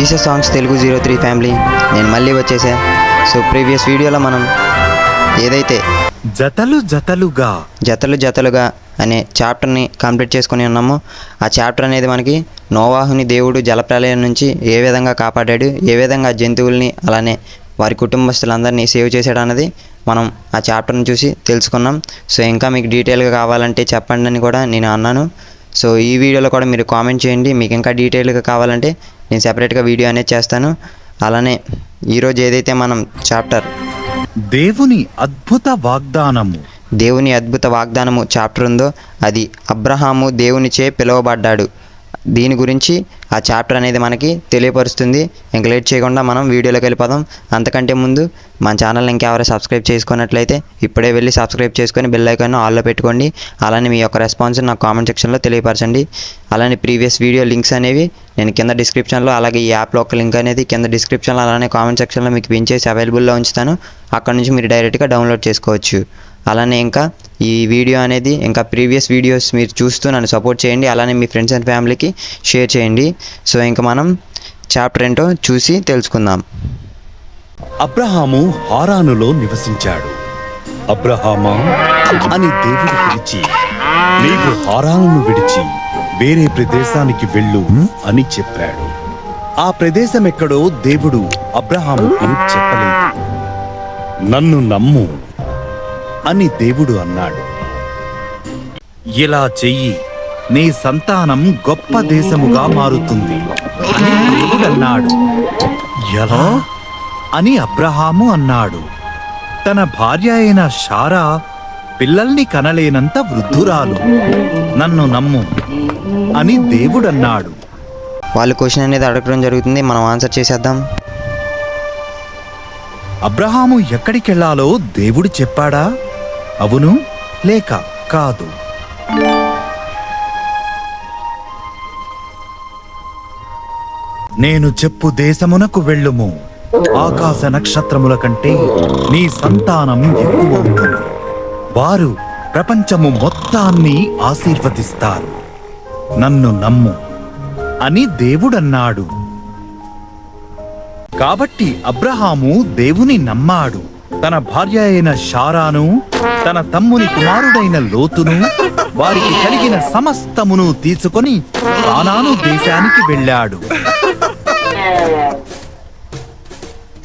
Jesus songs Telugu 03 family నేను మళ్ళీ వచ్చేసా. సో ప్రీవియస్ వీడియోలో మనం ఏదైతే జతలు జతలుగా అనే చాప్టర్ని కంప్లీట్ చేసుకుని ఉన్నామో ఆ చాప్టర్ అనేది మనకి నోవాహుని దేవుడు జలప్రలయం నుంచి ఏ విధంగా కాపాడాడు, ఏ విధంగా జంతువుల్ని అలానే వారి కుటుంబస్తులందరినీ సేవ్ చేశాడు అన్నది మనం ఆ చాప్టర్ని చూసి తెలుసుకున్నాం. సో ఇంకా మీకు డీటెయిల్గా కావాలంటే చెప్పండి అని కూడా నేను అన్నాను. సో ఈ వీడియోలో కూడా మీరు కామెంట్ చేయండి, మీకు ఇంకా డీటెయిల్గా కావాలంటే నేను సెపరేట్గా వీడియో అనేది చేస్తాను. అలానే ఈరోజు ఏదైతే మనం చాప్టర్ దేవుని అద్భుత వాగ్దానము చాప్టర్ ఉందో అది అబ్రహాము దేవునిచే పిలువబడ్డాడు, దీని గురించి ఆ చాప్టర్ అనేది మనకి తెలియపరుస్తుంది. ఇంక లేట్ చేయకుండా మనం వీడియోలోకి వెళ్ళిపోదాం. అంతకంటే ముందు మన ఛానల్ని ఇంకెవరైనా సబ్స్క్రైబ్ చేసుకున్నట్లయితే ఇప్పుడే వెళ్ళి సబ్స్క్రైబ్ చేసుకొని బెల్ ఐకాన్ ఆల్లో పెట్టుకోండి. అలానే మీ యొక్క రెస్పాన్స్ నాకు కామెంట్ సెక్షన్లో తెలియపరచండి. అలానే ప్రీవియస్ వీడియో లింక్స్ అనేవి నేను కింద డిస్క్రిప్షన్లో, అలాగే ఈ యాప్లో ఒక లింక్ అనేది కింద డిస్క్రిప్షన్లో అలానే కామెంట్ సెక్షన్లో మీకు పిన్ చేసి అవైలబుల్లో ఉంచుతాను. అక్కడ నుంచి మీరు డైరెక్ట్గా డౌన్లోడ్ చేసుకోవచ్చు. అలానే ఇంకా ఈ వీడియో అనేది ఇంకా ప్రీవియస్ వీడియోస్ మీరు చూస్తూ నన్ను సపోర్ట్ చేయండి. అలానే మీ ఫ్రెండ్స్ అండ్ ఫ్యామిలీకి షేర్ చేయండి. సో ఇంకా మనం చాప్టర్ ఏంటో చూసి తెలుసుకుందాం. అబ్రహాము హారానులో నివసించాడు. అబ్రహామా అని దేవుడు పిలిచి, నీవు హారానును విడిచి వేరే ప్రదేశానికి వెళ్ళు అని చెప్పాడు. ఆ ప్రదేశం ఎక్కడో దేవుడు అబ్రహాముకు చెప్పలేదు. నన్ను నమ్ము అని దేవుడు అన్నాడు. ఇలా చెయ్యి, నీ సంతానం గొప్ప దేశముగా మారుతుంది అని దేవుడు అన్నాడు. ఎలా అని అబ్రహాము అన్నాడు. తన భార్య అయిన శారా పిల్లల్ని కనలేనంత వృద్ధురాలు. నన్ను నమ్ము అని దేవుడు అన్నాడు. వాళ్ళు క్వశ్చన్ అనేది అడగడం జరుగుతుంది, మనం ఆన్సర్ చేసేద్దాం. అబ్రహాము ఎక్కడికెళ్లాలో దేవుడు చెప్పాడా? అవును లేక కాదు? నేను చెప్పు దేశమునకు వెళ్ళుము. ఆకాశ నక్షత్రముల కంటే నీ సంతానం ఎక్కువ ఉంటుంది. వారు ప్రపంచము మొత్తాన్ని ఆశీర్వదిస్తారు. నన్ను నమ్ము అని దేవుడన్నాడు. కాబట్టి అబ్రహాము దేవుని నమ్మాడు. తన భార్య అయిన శారాను, తన తమ్ముని కుమారుడైన లోతును, వారికి కలిగిన సమస్తమును తీసుకొని కానాను దేశానికి వెళ్ళాడు.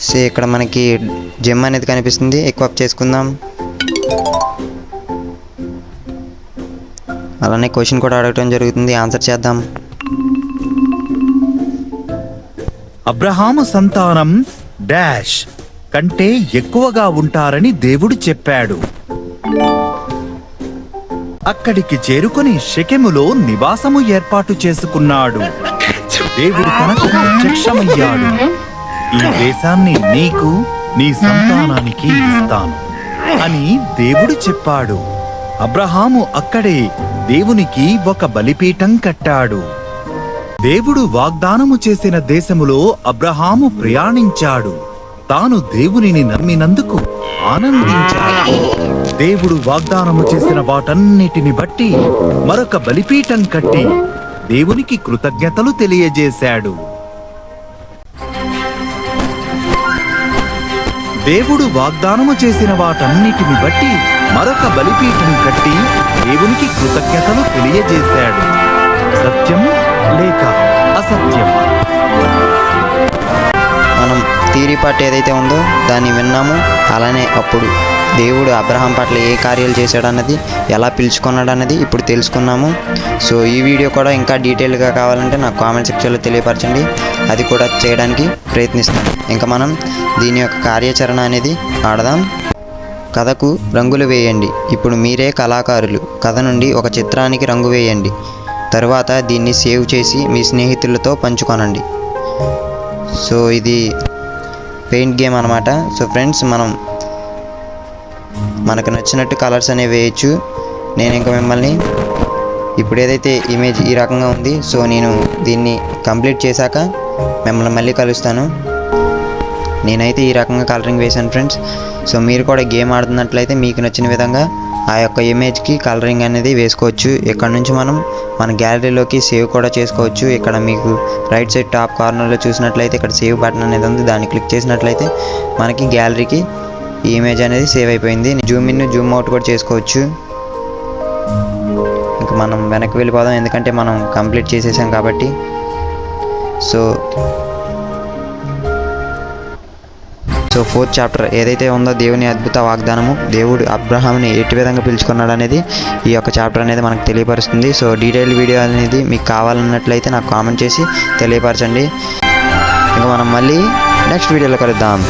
సో ఇక్కడ మనకి జెమ్ అనేది కనిపిస్తుంది, ఎక్విప్ చేసుకుందాం. అలానే క్వశ్చన్ కూడా అడగడం జరుగుతుంది, ఆన్సర్ చేద్దాం. అబ్రహాము సంతానం డాష్ కంటే ఎక్కువగా ఉంటారని దేవుడు చెప్పాడు. అక్కడికి చేరుకొని షెకెములో నివాసము ఏర్పాటు చేసుకున్నాడు. దేవుడు తనకు ప్రత్యక్షమయ్యాడు. ఈ దేశాన్ని నీకు, నీ సంతానానికి ఇస్తాను అని దేవుడు చెప్పాడు. అబ్రహాము అక్కడే దేవునికి ఒక బలిపీఠం కట్టాడు. దేవుడు వాగ్దానము చేసిన దేశములో అబ్రహాము ప్రయాణించాడు. తాను దేవునిని నమ్మినందుకు ఆనందించాడు. దేవుడు వాగ్దానము చేసిన వాటన్నిటిని బట్టి మరొక బలిపీఠం కట్టి దేవునికి కృతజ్ఞతలు తెలియజేశాడు. దేవుడు వాగ్దానము చేసిన వాటన్నిటిని బట్టి మరొక బలిపీఠం కట్టి దేవునికి కృతజ్ఞతలు తెలియజేశాడు. సత్యం లేక అసత్యం? మనం థియరీ పార్ట్ ఏదైతే ఉందో దాన్ని విన్నాము. అలానే అప్పుడు దేవుడు అబ్రహాం పట్ల ఏ కార్యాలు చేశాడన్నది, ఎలా పిలుచుకున్నాడు అన్నది ఇప్పుడు తెలుసుకున్నాము. సో ఈ వీడియో కూడా ఇంకా డీటెయిల్గా కావాలంటే నాకు కామెంట్ సెక్షన్లో తెలియపరచండి, అది కూడా చేయడానికి ప్రయత్నిస్తాను. ఇంకా మనం దీని యొక్క కార్యాచరణ అనేది ఆడదాం. కథకు రంగులు వేయండి. ఇప్పుడు మీరే కళాకారులు. కథ నుండి ఒక చిత్రానికి రంగు వేయండి. తర్వాత దీన్ని సేవ్ చేసి మీ స్నేహితులతో పంచుకోనండి. సో ఇది పెయింట్ గేమ్ అనమాట. సో ఫ్రెండ్స్, మనకు నచ్చినట్టు కలర్స్ అనేవి వేయచ్చు. నేను ఇంకా మిమ్మల్ని ఇప్పుడు ఏదైతే ఇమేజ్ ఈ రకంగా ఉంది, సో నేను దీన్ని కంప్లీట్ చేశాక మిమ్మల్ని మళ్ళీ కలుస్తాను. నేనైతే ఈ రకంగా కలరింగ్ వేశాను ఫ్రెండ్స్. సో మీరు కూడా గేమ్ ఆడుతున్నట్లయితే మీకు నచ్చిన విధంగా ఆ యొక్క ఇమేజ్కి కలరింగ్ అనేది వేసుకోవచ్చు. ఇక్కడ నుంచి మనం మన గ్యాలరీలోకి సేవ్ కూడా చేసుకోవచ్చు. ఇక్కడ మీకు రైట్ సైడ్ టాప్ కార్నర్లో చూసినట్లయితే ఇక్కడ సేవ్ బటన్ అనేది ఉంది. దాన్ని క్లిక్ చేసినట్లయితే మనకి గ్యాలరీకి ఈ ఇమేజ్ అనేది సేవ్ అయిపోయింది. జూమ్ ఇన్ జూమ్ అవుట్ కూడా చేసుకోవచ్చు. ఇంకా మనం వెనక్కి వెళ్ళిపోదాం, ఎందుకంటే మనం కంప్లీట్ చేసేసాం కాబట్టి. సో 4th చాప్టర్ ఏదైతే ఉందో దేవుని అద్భుత వాగ్దానము, దేవుడు అబ్రహాంని ఎట్టి విధంగా పిలుచుకున్నాడు అనేది ఈ యొక్క చాప్టర్ అనేది మనకు తెలియపరుస్తుంది. సో డీటెయిల్ వీడియో అనేది మీకు కావాలన్నట్లయితే నాకు కామెంట్ చేసి తెలియపరచండి. ఇంకా మనం మళ్ళీ నెక్స్ట్ వీడియోలో కలుద్దాం.